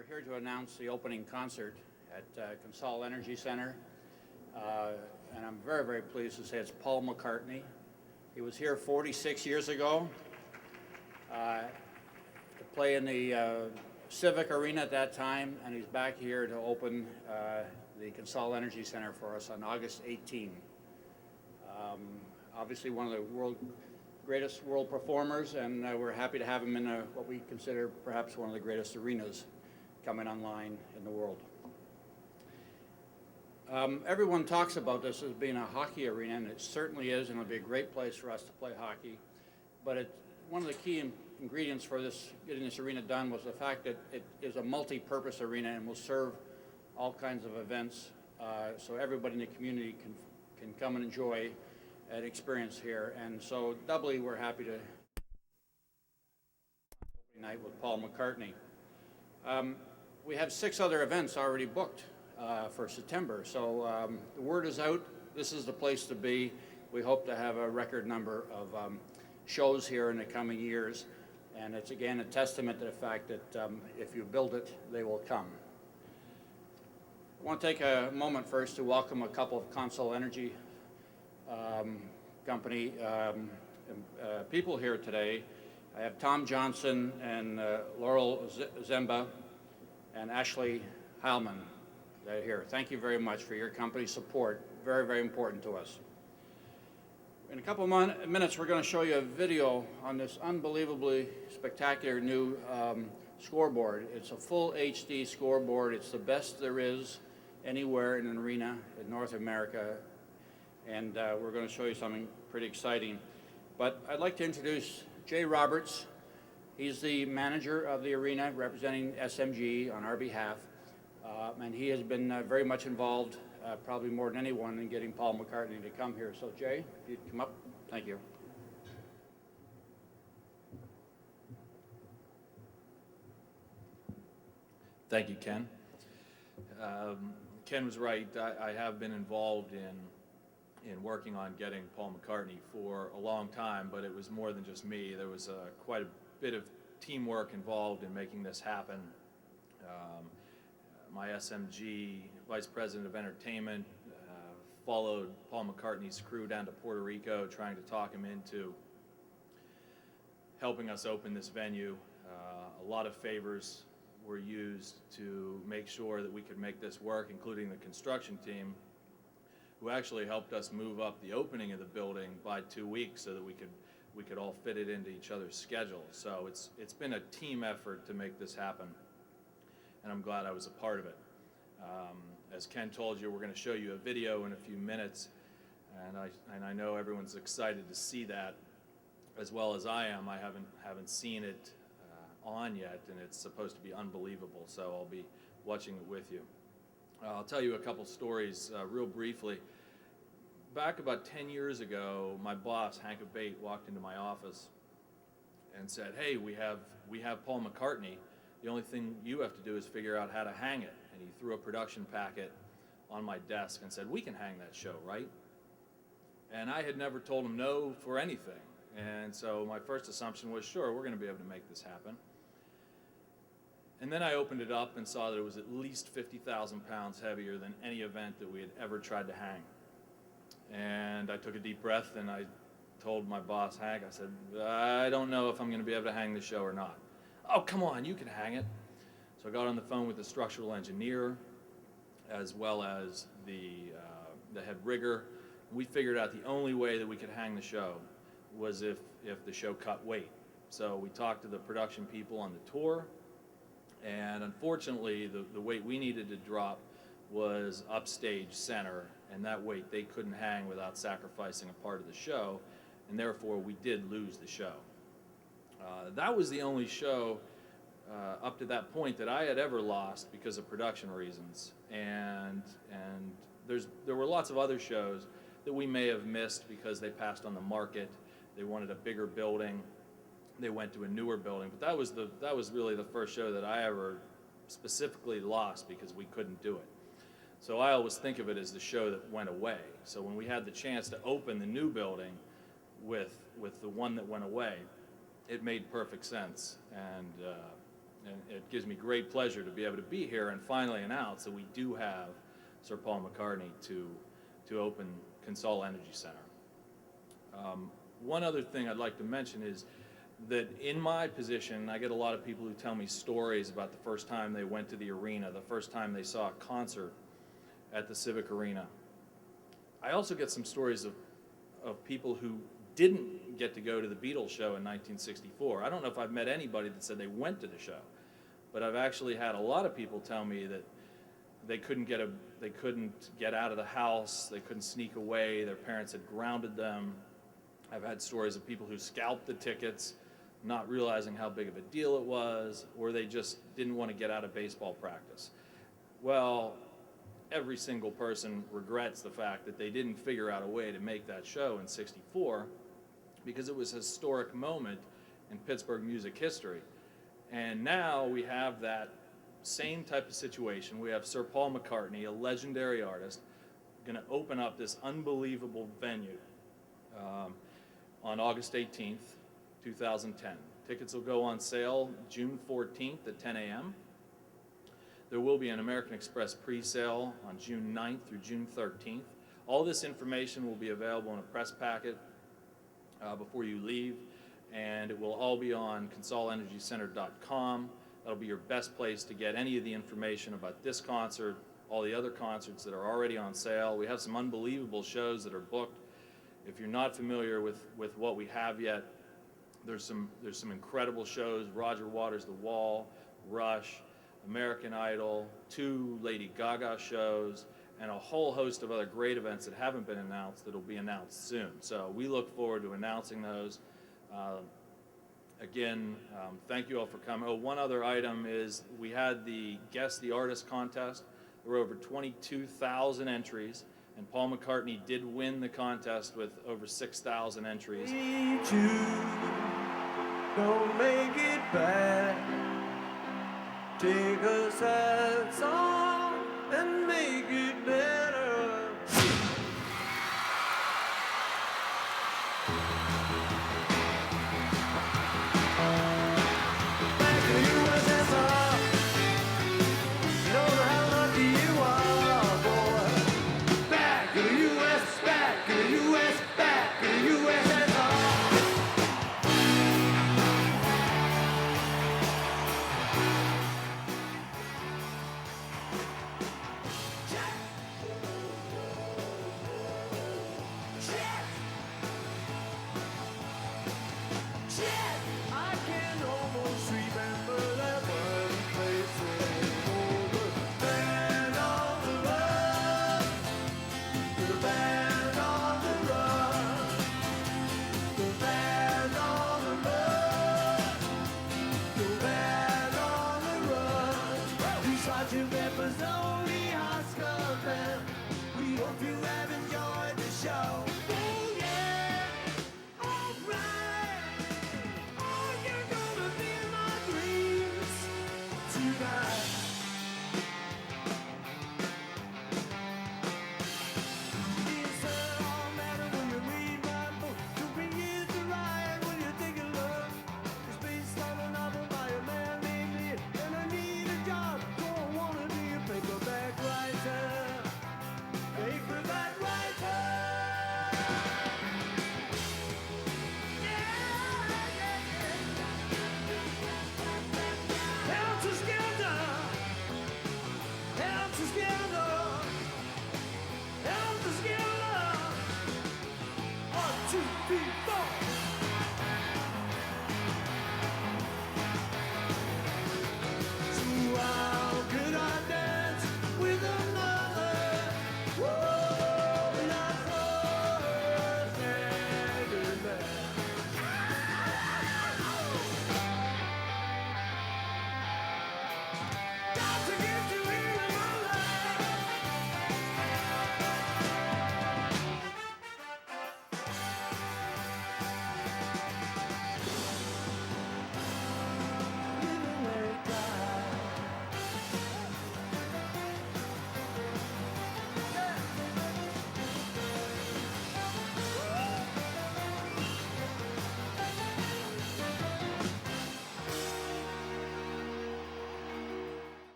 here to announce the opening concert at Consol Energy Center. And I'm very, very pleased to say it's Paul McCartney. He was here 46 years ago to play in the Civic Arena at that time, and he's back here to open the Consol Energy Center for us on August 18. Obviously one of the greatest world performers, and we're happy to have him in what we consider perhaps one of the greatest arenas coming online in the world. Everyone talks about this as being a hockey arena, and it certainly is, and it'll be a great place for us to play hockey. But one of the key ingredients for getting this arena done was the fact that it is a multi-purpose arena and will serve all kinds of events, so everybody in the community can come and enjoy an experience here. And so doubly we're happy to night with Paul McCartney. We have 6 other events already booked for September, so the word is out. This is the place to be. We hope to have a record number of shows here in the coming years, and it's again a testament to the fact that if you build it, they will come. I want to take a moment first to welcome a couple of Consol Energy company people here today. I have Tom Johnson and Laurel Zemba and Ashley Heilman. They're here. Thank you very much for your company's support. Very, very important to us. In a couple of minutes, we're going to show you a video on this unbelievably spectacular new scoreboard. It's a full HD scoreboard. It's the best there is anywhere in an arena in North America, and we're going to show you something pretty exciting. But I'd like to introduce Jay Roberts. He's the manager of the arena representing SMG on our behalf, and he has been very much involved, probably more than anyone, in getting Paul McCartney to come here. So Jay, if you'd come up. Thank you. Thank you, Ken. Ken was right. I have been involved in working on getting Paul McCartney for a long time, but it was more than just me. There was quite a bit of teamwork involved in making this happen. My SMG Vice President of Entertainment followed Paul McCartney's crew down to Puerto Rico, trying to talk him into helping us open this venue. A lot of favors were used to make sure that we could make this work, including the construction team, who actually helped us move up the opening of the building by 2 weeks so that we could all fit it into each other's schedules. So it's been a team effort to make this happen, and I'm glad I was a part of it. As Ken told you, we're going to show you a video in a few minutes, and I know everyone's excited to see that, as well as I am. I haven't seen it on yet, and it's supposed to be unbelievable, so I'll be watching it with you. I'll tell you a couple stories real briefly. Back about 10 years ago, my boss, Hank Abate, walked into my office and said, "Hey, we have Paul McCartney. The only thing you have to do is figure out how to hang it." And he threw a production packet on my desk and said, "We can hang that show, right?" And I had never told him no for anything. And so my first assumption was, sure, we're going to be able to make this happen. And then I opened it up and saw that it was at least 50,000 pounds heavier than any event that we had ever tried to hang. And I took a deep breath and I told my boss, Hank, I said, "I don't know if I'm going to be able to hang the show or not." "Oh, come on, you can hang it." So I got on the phone with the structural engineer as well as the head rigger. We figured out the only way that we could hang the show was if the show cut weight. So we talked to the production people on the tour, and unfortunately the weight we needed to drop was upstage center, and that weight they couldn't hang without sacrificing a part of the show, and therefore we did lose the show. That was the only show up to that point that I had ever lost because of production reasons, and there were lots of other shows that we may have missed because they passed on the market. They wanted a bigger building. They went to a newer building, but that was really the first show that I ever specifically lost because we couldn't do it. So I always think of it as the show that went away. So when we had the chance to open the new building with the one that went away, it made perfect sense, And it gives me great pleasure to be able to be here and finally announce that we do have Sir Paul McCartney to open Consol Energy Center. One other thing I'd like to mention is that in my position, I get a lot of people who tell me stories about the first time they went to the arena, the first time they saw a concert at the Civic Arena. I also get some stories of people who didn't get to go to the Beatles show in 1964. I don't know if I've met anybody that said they went to the show, but I've actually had a lot of people tell me that they couldn't get out of the house, they couldn't sneak away, their parents had grounded them. I've had stories of people who scalped the tickets, not realizing how big of a deal it was, or they just didn't want to get out of baseball practice. Well, every single person regrets the fact that they didn't figure out a way to make that show in '64, because it was a historic moment in Pittsburgh music history. And now we have that same type of situation. We have Sir Paul McCartney, a legendary artist, going to open up this unbelievable venue on August 18th, 2010. Tickets will go on sale June 14th at 10 a.m. There will be an American Express pre-sale on June 9th through June 13th. All this information will be available in a press packet before you leave, and it will all be on consolenergycenter.com. That'll be your best place to get any of the information about this concert, all the other concerts that are already on sale. We have some unbelievable shows that are booked. If you're not familiar with what we have yet, there's some incredible shows: Roger Waters' The Wall, Rush, American Idol, 2 Lady Gaga shows, and a whole host of other great events that haven't been announced that'll be announced soon. So we look forward to announcing those. Again, thank you all for coming. Oh, one other item is we had the Guess the Artist contest. There were over 22,000 entries, and Paul McCartney did win the contest with over 6,000 entries. Don't make it bad. Take a sad song and make it better. Back to USSR. You know how lucky you are, boy. Back to the US, back to the US, back to the USSR. I can almost remember that one place over. Band on the run, the band on the run, the band on the run, the band on the run. We Sergeant Pepper's only Oscar band. We hope you